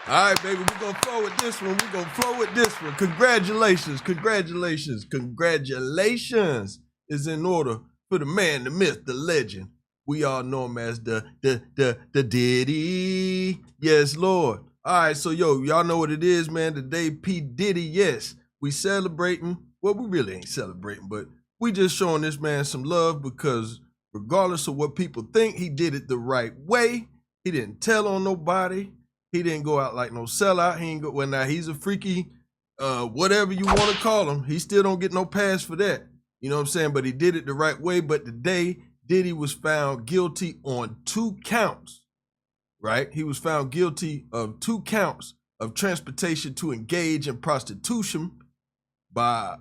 All right, baby, we're going to flow with this one. We're going to flow with this one. Congratulations, congratulations, congratulations is in order for the man, the myth, the legend. We all know him as the Diddy. Yes, Lord. All right, so, y'all know what it is, man. Today, P. Diddy, yes, we celebrating. Well, we really ain't celebrating, but we just showing this man some love because regardless of what people think, he did it the right way. He didn't tell on nobody. He didn't go out like no sellout. He ain't go, well, now he's a freaky, whatever you want to call him. He still don't get no pass for that. You know what I'm saying? But he did it the right way. But today, Diddy was found guilty on 2 counts, right? He was found guilty of 2 counts of transportation to engage in prostitution by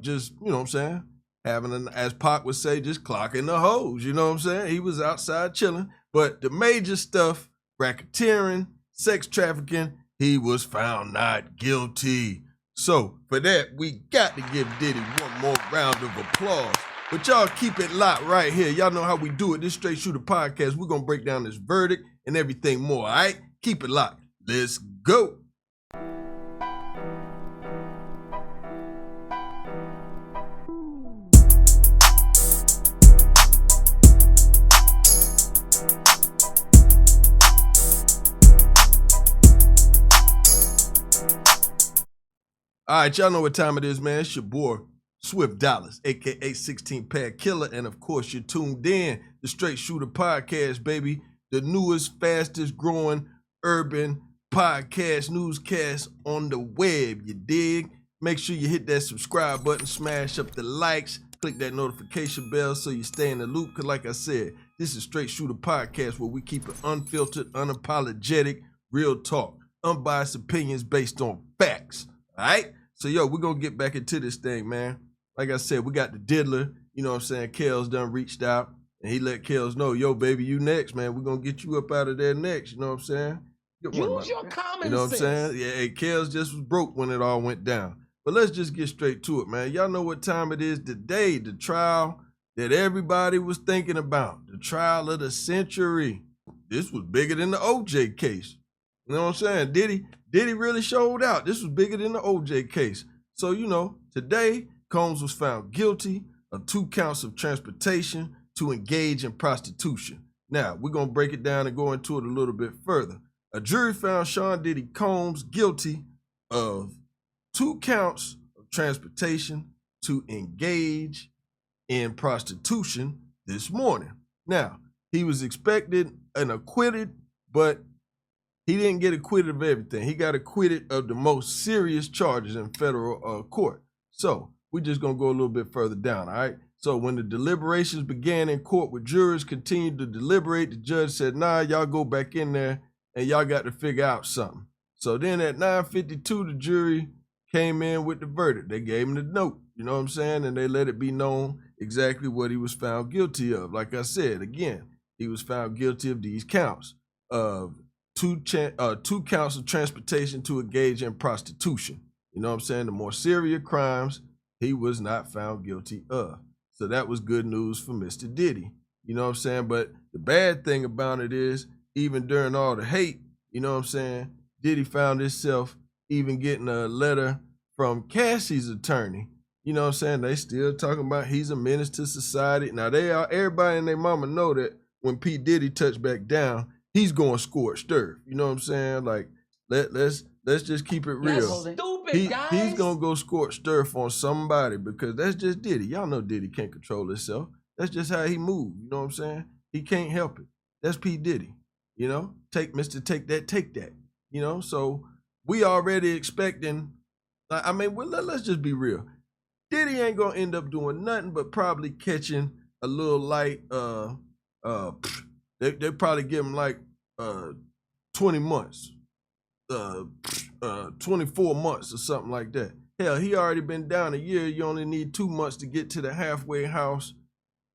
just, you know what I'm saying, having, as Pac would say, just clocking the hoes. You know what I'm saying? He was outside chilling. But the major stuff, racketeering, sex trafficking, he was found not guilty. So for that, we got to give Diddy one more round of applause. But y'all keep it locked right here. Y'all know how we do it. This Straight Shooter podcast. We're going to break down this verdict and everything more, all right? Keep it locked. Let's go. All right, y'all know what time it is, man. It's your boy, Swift Dollars, a.k.a. 16-Pad Killer. And, of course, you're tuned in. The Straight Shooter podcast, baby. The newest, fastest growing urban podcast, newscast on the web, you dig? Make sure you hit that subscribe button, smash up the likes, click that notification bell so you stay in the loop. Because, like I said, this is Straight Shooter podcast where we keep it unfiltered, unapologetic, real talk, unbiased opinions based on facts. All right? So, we're going to get back into this thing, man. Like I said, we got the diddler. You know what I'm saying? Kels done reached out, and he let Kels know, yo, baby, you next, man. We're going to get you up out of there next. You know what I'm saying? Use your common sense. You know what I'm saying? Yeah, hey, Kels just was broke when it all went down. But let's just get straight to it, man. Y'all know what time it is today. The trial that everybody was thinking about. The trial of the century. This was bigger than the OJ case. You know what I'm saying? Diddy really showed out. This was bigger than the OJ case. So, today, Combs was found guilty of 2 counts of transportation to engage in prostitution. Now, we're going to break it down and go into it a little bit further. A jury found Sean Diddy Combs guilty of 2 counts of transportation to engage in prostitution this morning. Now, he was expected and acquitted, but he didn't get acquitted of everything. He got acquitted of the most serious charges in federal court. So we're just going to go a little bit further down, all right? So when the deliberations began in court with jurors continued to deliberate, the judge said, nah, y'all go back in there and y'all got to figure out something. So then at 9:52, the jury came in with the verdict. They gave him the note, you know what I'm saying? And they let it be known exactly what he was found guilty of. Like I said, again, he was found guilty of these counts of 2 counts of transportation to engage in prostitution. You know what I'm saying? The more serious crimes, he was not found guilty of. So that was good news for Mr. Diddy. You know what I'm saying? But the bad thing about it is, even during all the hate, you know what I'm saying, Diddy found himself even getting a letter from Cassie's attorney. You know what I'm saying? They still talking about he's a menace to society. Now, everybody and their mama know that when P. Diddy touched back down, he's going scorched earth. You know what I'm saying? Like, let's just keep it real. That's stupid, guys. He's going to go scorched earth on somebody because that's just Diddy. Y'all know Diddy can't control himself. That's just how he moves. You know what I'm saying? He can't help it. That's P. Diddy. You know? Take that. You know? So we already expecting, let's just be real. Diddy ain't going to end up doing nothing but probably catching a little light, they probably give him like 20 months, 24 months or something like that. Hell, he already been down a year. You only need 2 months to get to the halfway house.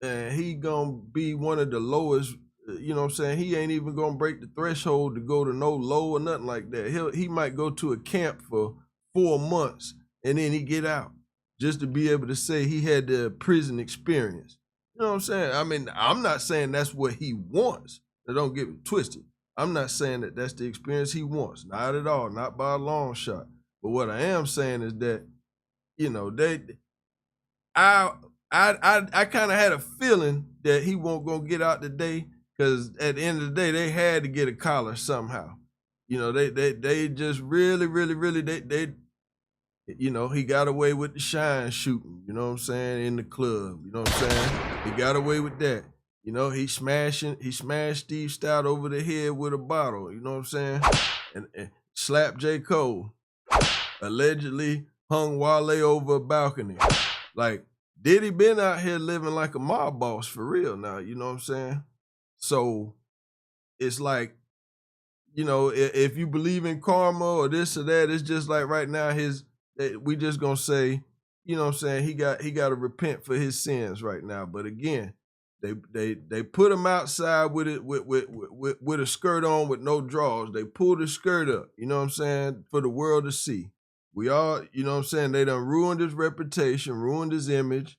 And he gonna be one of the lowest, you know what I'm saying? He ain't even gonna break the threshold to go to no low or nothing like that. He might go to a camp for 4 months and then he get out just to be able to say he had the prison experience. You know what I'm saying? I mean, I'm not saying that's what he wants. Now, don't get it twisted. I'm not saying that that's the experience he wants. Not at all. Not by a long shot. But what I am saying is that, you know, I kind of had a feeling that he won't gonna get out today, because at the end of the day, they had to get a collar somehow. You know, they just really, they you know, he got away with the shine shooting, you know what I'm saying, in the club, you know what I'm saying? He got away with that. You know, he smashed Steve Stout over the head with a bottle, you know what I'm saying? And slapped J. Cole. Allegedly hung Wale over a balcony. Like, Diddy been out here living like a mob boss for real now, you know what I'm saying? So it's like, you know, if you believe in karma or this or that, it's just like right now we just gonna say, you know what I'm saying, he got to repent for his sins right now. But again, they put him outside with a skirt on with no drawers. They pulled his skirt up, you know what I'm saying, for the world to see. We all, you know what I'm saying, they done ruined his reputation, ruined his image.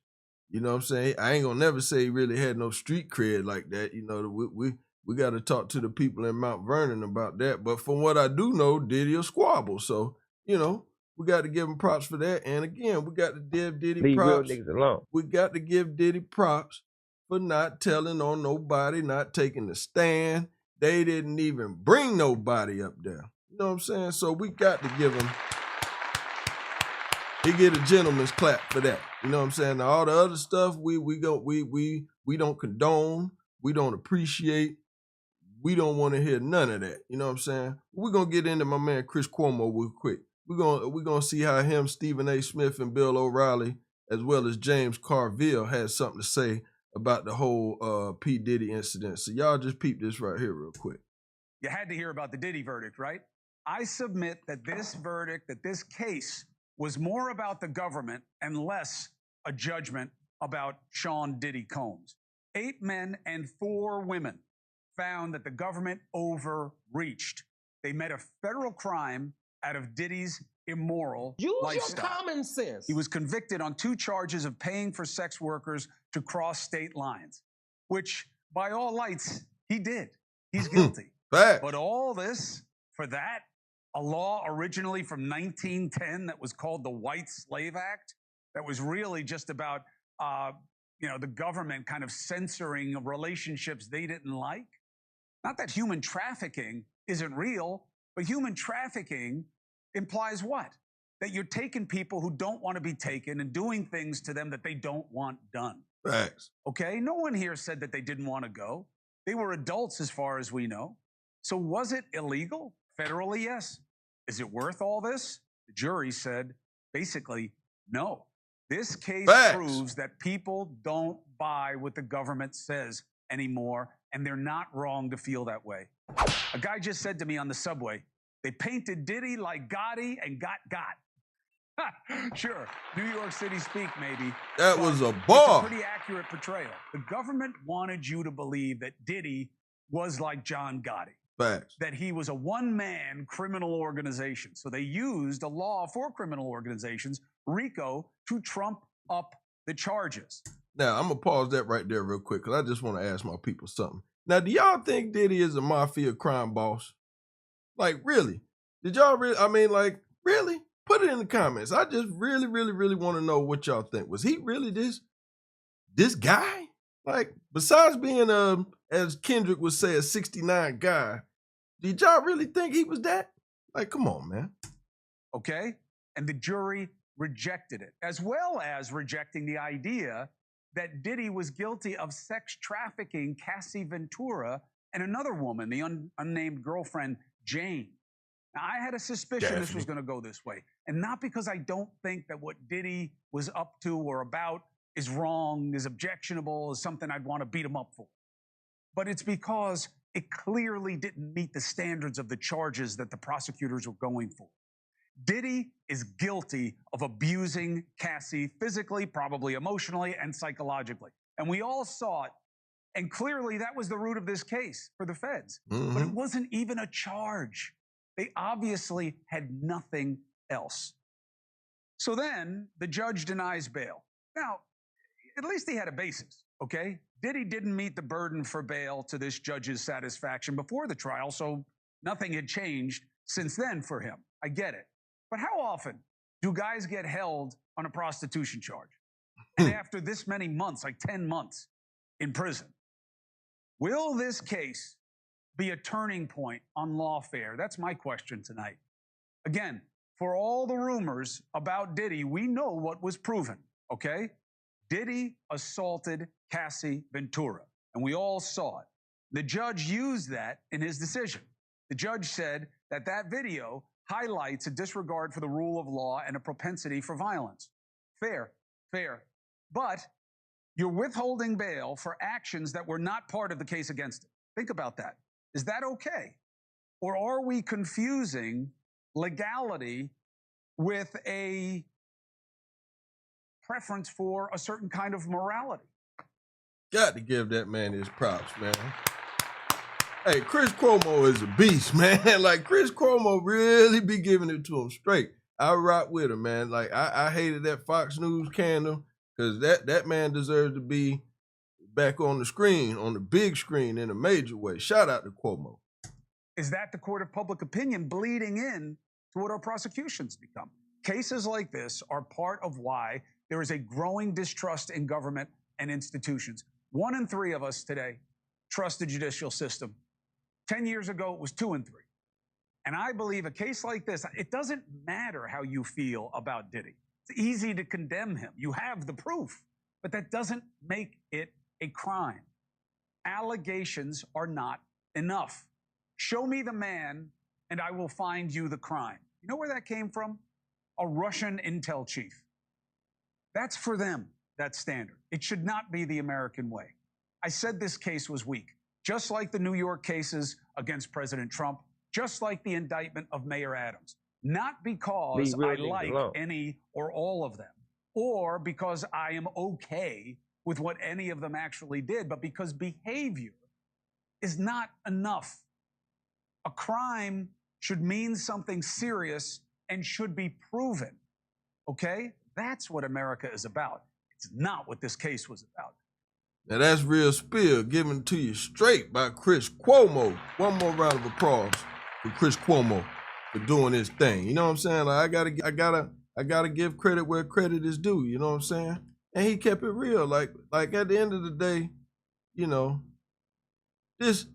You know what I'm saying? I ain't gonna never say he really had no street cred like that. You know, we got to talk to the people in Mount Vernon about that. But from what I do know, Diddy a squabble. So, you know, we got to give him props for that. And again, we got to give Diddy props. Leave real niggas alone. We got to give Diddy props for not telling on nobody, not taking the stand. They didn't even bring nobody up there. You know what I'm saying? So we got to give him. He get a gentleman's clap for that. You know what I'm saying? Now, all the other stuff we don't condone, we don't appreciate, we don't want to hear none of that. You know what I'm saying? We're gonna get into my man Chris Cuomo real quick. We're gonna see how him, Stephen A. Smith, and Bill O'Reilly, as well as James Carville, had something to say about the whole P. Diddy incident. So y'all just peep this right here real quick. You had to hear about the Diddy verdict, right? I submit that this verdict, that this case was more about the government and less a judgment about Sean Diddy Combs. 8 men and 4 women found that the government overreached. They made a federal crime out of Diddy's immoral lifestyle. Use your common sense. He was convicted on 2 charges of paying for sex workers to cross state lines, which by all lights, he did. He's guilty. But all this for that? A law originally from 1910 that was called the White Slave Act, that was really just about, the government kind of censoring relationships they didn't like. Not that human trafficking isn't real, but human trafficking implies what? That you're taking people who don't want to be taken and doing things to them that they don't want done. Facts. Okay? No one here said that they didn't want to go. They were adults as far as we know. So was it illegal? Federally, yes. Is it worth all this? The jury said, basically, no. This case proves that people don't buy what the government says anymore, and they're not wrong to feel that way. A guy just said to me on the subway, they painted Diddy like Gotti and got. Sure, New York City speak, maybe. That was a bar. It's a pretty accurate portrayal. The government wanted you to believe that Diddy was like John Gotti. Facts. That he was a one-man criminal organization. So they used a law for criminal organizations, RICO, to trump up the charges. Now, I'm going to pause that right there real quick, because I just want to ask my people something. Now, do y'all think Diddy is a mafia crime boss? Like, really? Did y'all really? I mean, like, really? Put it in the comments. I just really want to know what y'all think. Was he really this guy? Like, besides being, as Kendrick would say, a 69 guy, did y'all really think he was that? Like, come on, man. Okay? And the jury rejected it, as well as rejecting the idea that Diddy was guilty of sex trafficking Cassie Ventura and another woman, the unnamed girlfriend, Jane. Now, I had a suspicion this was going to go this way. And not because I don't think that what Diddy was up to or about is wrong, is objectionable, is something I'd want to beat him up for. But it's because it clearly didn't meet the standards of the charges that the prosecutors were going for. Diddy is guilty of abusing Cassie physically, probably emotionally, and psychologically. And we all saw it. And clearly that was the root of this case for the feds. Mm-hmm. But it wasn't even a charge. They obviously had nothing else. So then the judge denies bail. Now, at least he had a basis. okay? Diddy didn't meet the burden for bail to this judge's satisfaction before the trial, so nothing had changed since then for him. I get it. But how often do guys get held on a prostitution charge? And after this many months, like 10 months in prison, will this case be a turning point on lawfare? That's my question tonight. Again, for all the rumors about Diddy, we know what was proven, okay? Diddy assaulted Cassie Ventura, and we all saw it. The judge used that in his decision. The judge said that that video highlights a disregard for the rule of law and a propensity for violence. Fair, fair. But you're withholding bail for actions that were not part of the case against him. Think about that. Is that okay? Or are we confusing legality with a preference for a certain kind of morality? Got to give that man his props, man. Hey, Chris Cuomo is a beast, man. Like, Chris Cuomo really be giving it to him straight. I rock with him, man. Like, I hated that Fox News candle because that man deserves to be back on the screen, on the big screen in a major way. Shout out to Cuomo. Is that the court of public opinion bleeding in to what our prosecutions become? Cases like this are part of why there is a growing distrust in government and institutions. 1 in 3 of us today trust the judicial system. 10 years ago, it was 2 in 3. And I believe a case like this, it doesn't matter how you feel about Diddy. It's easy to condemn him. You have the proof, but that doesn't make it a crime. Allegations are not enough. Show me the man and I will find you the crime. You know where that came from? A Russian intel chief. That's for them, that standard. It should not be the American way. I said this case was weak, just like the New York cases against President Trump, just like the indictment of Mayor Adams. Not because I like any or all of them, or because I am okay with what any of them actually did, but because behavior is not enough. A crime should mean something serious and should be proven, okay? That's what America is about. It's not what this case was about. Now that's real spill given to you straight by Chris Cuomo. One more round of applause for Chris Cuomo for doing his thing. You know what I'm saying? Like, I gotta give credit where credit is due. You know what I'm saying? And he kept it real. Like at the end of the day, you know, this,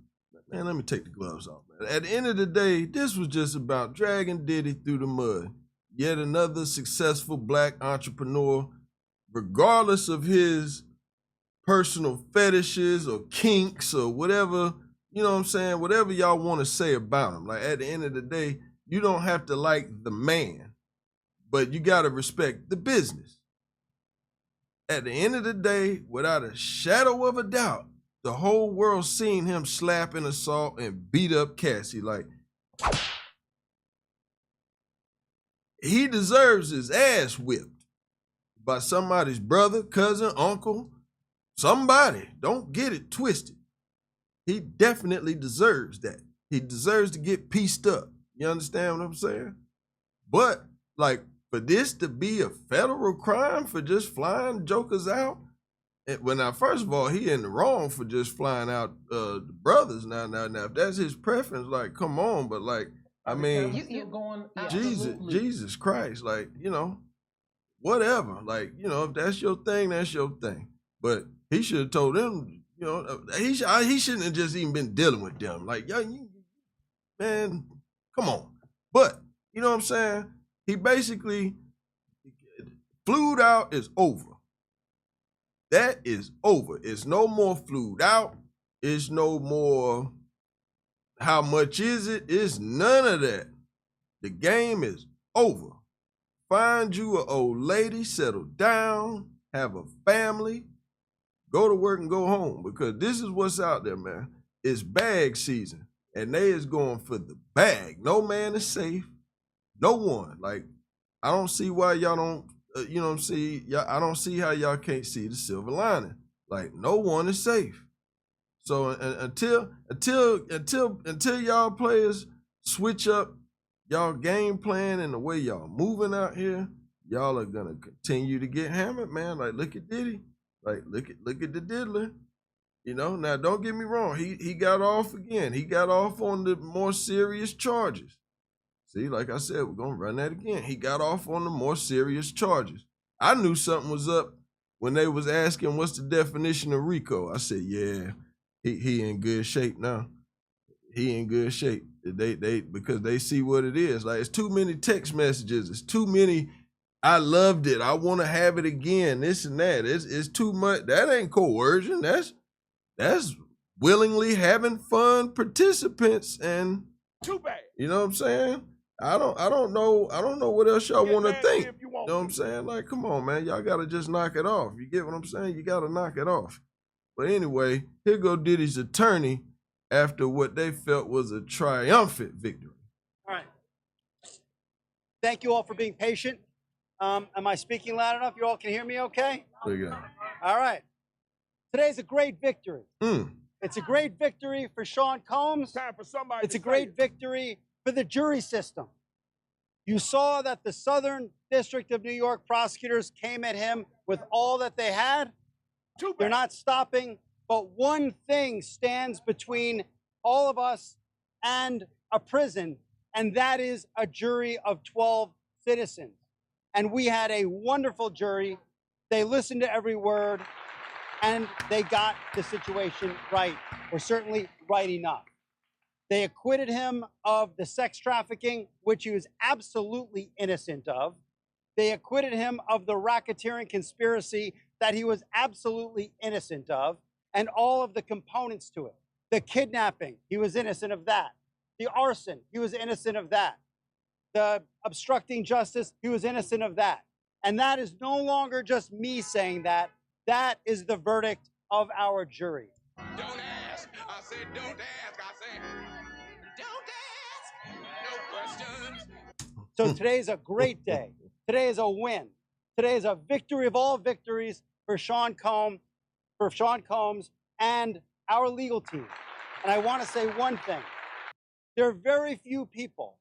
man, let me take the gloves off, man. At the end of the day, this was just about dragging Diddy through the mud. Yet another successful black entrepreneur, regardless of his personal fetishes or kinks or whatever, you know what I'm saying? Whatever y'all want to say about him. Like, at the end of the day, you don't have to like the man, but you got to respect the business. At the end of the day, without a shadow of a doubt, the whole world seen him slap and assault and beat up Cassie. Like, he deserves his ass whipped by somebody's brother, cousin, uncle, somebody. Don't get it twisted. He definitely deserves that. He deserves to get pieced up. You understand what I'm saying? But, like, for this to be a federal crime for just flying jokers out, well, now, first of all, he in the wrong for just flying out the brothers. Now, if that's his preference, like, come on. But, like, I mean, you're going, Jesus Christ, like, you know, whatever. Like, you know, if that's your thing, that's your thing. But he should have told them, you know, he shouldn't have just even been dealing with them. Like, yo, man, come on. But, you know what I'm saying? He basically, flued out is over. That is over. It's no more flued out. It's no more, how much is it? It's none of that. The game is over. Find you an old lady, settle down, have a family, go to work and go home, because this is what's out there, man. It's bag season, and they is going for the bag. No man is safe. No one. Like, I don't see why y'all don't, you know what I'm saying? I don't see how y'all can't see the silver lining. Like, no one is safe. So until y'all players switch up y'all game plan and the way y'all moving out here, y'all are gonna continue to get hammered, man. Like, look at Diddy. Like, look at the diddler. You know, now don't get me wrong. He got off again. He got off on the more serious charges. See, like I said, we're gonna run that again. He got off on the more serious charges. I knew something was up when they was asking what's the definition of RICO. I said, yeah, he in good shape now. He in good shape. They because they see what it is. Like, it's too many text messages. It's too many. I loved it. I want to have it again. This and that. It's too much. That ain't coercion. That's willingly having fun participants. And Too bad. you know what I'm saying? I don't know what else y'all want to think. You know what I'm saying? Like, come on, man. Y'all gotta just knock it off. You get what I'm saying? You gotta knock it off. But anyway, here go Diddy's attorney after what they felt was a triumphant victory. All right. Thank you all for being patient. Am I speaking loud enough? You all can hear me okay? There you go. All right. Today's a great victory. Mm. It's a great victory for Sean Combs. Time for somebody. It's a great victory for the jury system. You saw that the Southern District of New York prosecutors came at him with all that they had. They're not stopping, but one thing stands between all of us and a prison, and that is a jury of 12 citizens. And we had a wonderful jury. They listened to every word, and they got the situation right, or certainly right enough. They acquitted him of the sex trafficking, which he was absolutely innocent of. They acquitted him of the racketeering conspiracy that he was absolutely innocent of, and all of the components to it. The kidnapping, he was innocent of that. The arson, he was innocent of that. The obstructing justice, he was innocent of that. And that is no longer just me saying that. That is the verdict of our jury. Don't ask. I said don't ask. I said don't ask. No questions. So today's a great day. Today is a win. Today is a victory of all victories for Sean Combs and our legal team. And I want to say one thing. There are very few people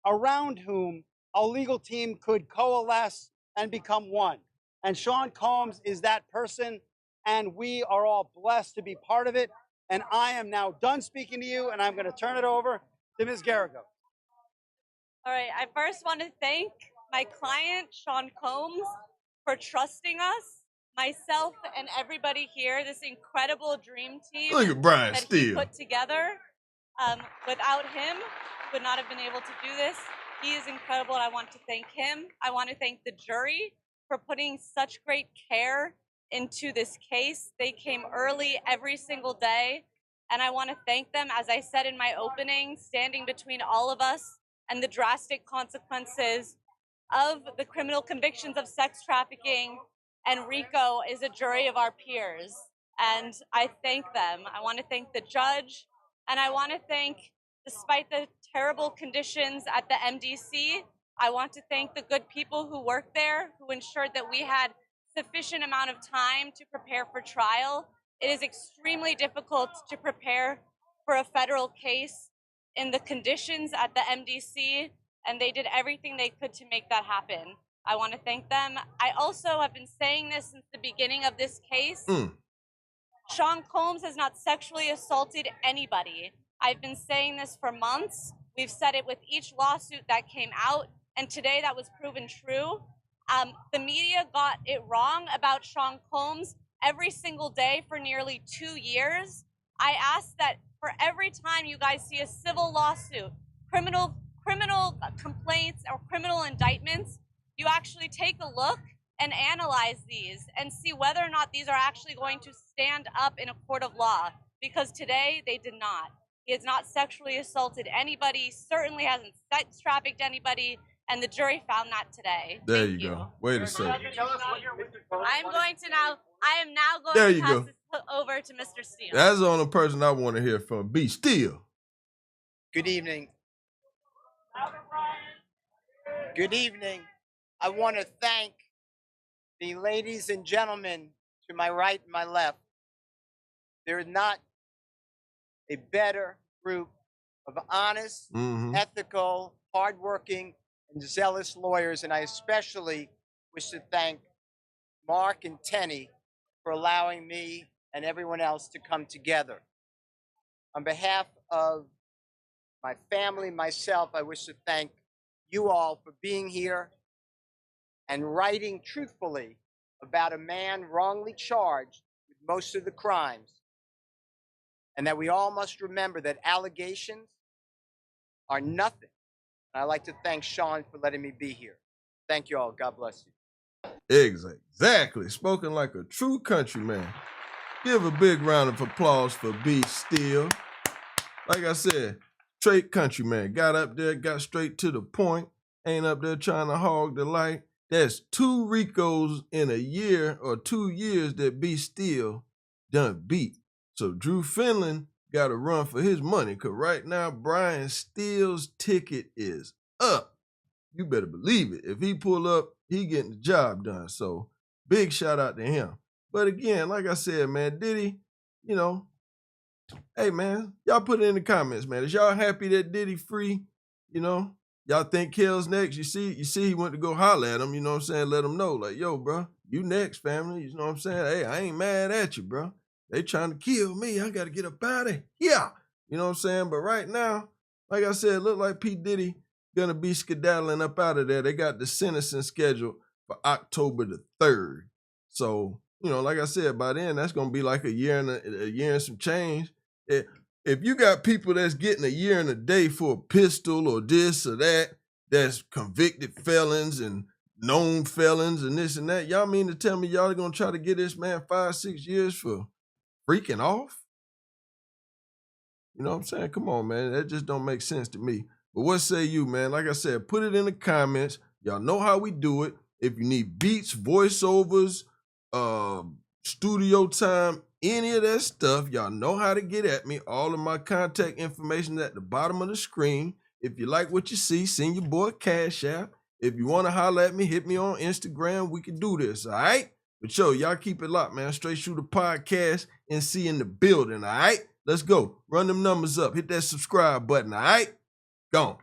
around whom our legal team could coalesce and become one. And Sean Combs is that person, and we are all blessed to be part of it. And I am now done speaking to you, and I'm going to turn it over to Ms. Garrigo. All right, I first want to thank my client, Sean Combs, for trusting us, myself, and everybody here, this incredible dream team Look at Brian that he Steele. put together. Without him, we would not have been able to do this. He is incredible, and I want to thank him. I want to thank the jury for putting such great care into this case. They came early every single day, and I want to thank them, as I said in my opening, standing between all of us and the drastic consequences of the criminal convictions of sex trafficking and RICO is a jury of our peers. And I thank them. I want to thank the judge, and I want to thank, despite the terrible conditions at the MDC, I want to thank the good people who worked there, who ensured that we had sufficient amount of time to prepare for trial. It is extremely difficult to prepare for a federal case in the conditions at the MDC, and they did everything they could to make that happen. I want to thank them. I also have been saying this since the beginning of this case. Sean Combs has not sexually assaulted anybody. I've been saying this for months. We've said it with each lawsuit that came out, and today that was proven true. The media got it wrong about Sean Combs every single day for nearly 2 years. I ask that for every time you guys see a civil lawsuit, criminal complaints or criminal indictments, you actually take a look and analyze these and see whether or not these are actually going to stand up in a court of law, because today they did not. He has not sexually assaulted anybody, certainly hasn't sex trafficked anybody, and the jury found that today. There Thank you go. Wait a second. I am now going There to you pass go. this over to Mr. Steele. That's the only person I want to hear from. Be still. Good evening. Good evening. I want to thank the ladies and gentlemen to my right and my left. There is not a better group of honest, ethical, hardworking, and zealous lawyers, and I especially wish to thank Mark and Tenny for allowing me and everyone else to come together. On behalf of my family, myself, I wish to thank you all for being here and writing truthfully about a man wrongly charged with most of the crimes. And that we all must remember that allegations are nothing. And I'd like to thank Sean for letting me be here. Thank you all. God bless you. Exactly. Spoken like a true countryman. Give a big round of applause for Be Still. Like I said, straight countryman. Got up there, got straight to the point. Ain't up there trying to hog the light. That's 2 Ricos in a year or 2 years that Be Still done beat. So Drew Finland got to run for his money, because right now Brian Steele's ticket is up. You better believe it. If he pull up, he getting the job done. So big shout out to him. But again, like I said, man, Diddy, you know, hey, man, y'all put it in the comments, man. Is y'all happy that Diddy free? You know, y'all think Kel's next? You see he went to go holler at him, you know what I'm saying? Let him know, like, yo, bro, you next, family. You know what I'm saying? Hey, I ain't mad at you, bro. They trying to kill me. I got to get up out of here. Yeah. You know what I'm saying? But right now, like I said, look like P. Diddy going to be skedaddling up out of there. They got the sentencing scheduled for October the 3rd. So, you know, like I said, by then, that's going to be like a year and some change. If you got people that's getting a year and a day for a pistol or this or that, that's convicted felons and known felons and this and that, y'all mean to tell me y'all are going to try to get this man 5-6 years for freaking off? You know what I'm saying? Come on, man. That just don't make sense to me. But what say you, man? Like I said, put it in the comments. Y'all know how we do it. If you need beats, voiceovers, studio time, any of that stuff, y'all know how to get at me. All of my contact information at the bottom of the screen. If you like what you see, send your boy Cash App. If you want to holler at me, hit me on Instagram. We can do this, all right? But yo, y'all keep it locked, man. Straight Shooter Podcast, NC in the building, all right? Let's go. Run them numbers up. Hit that subscribe button, all right? Gone.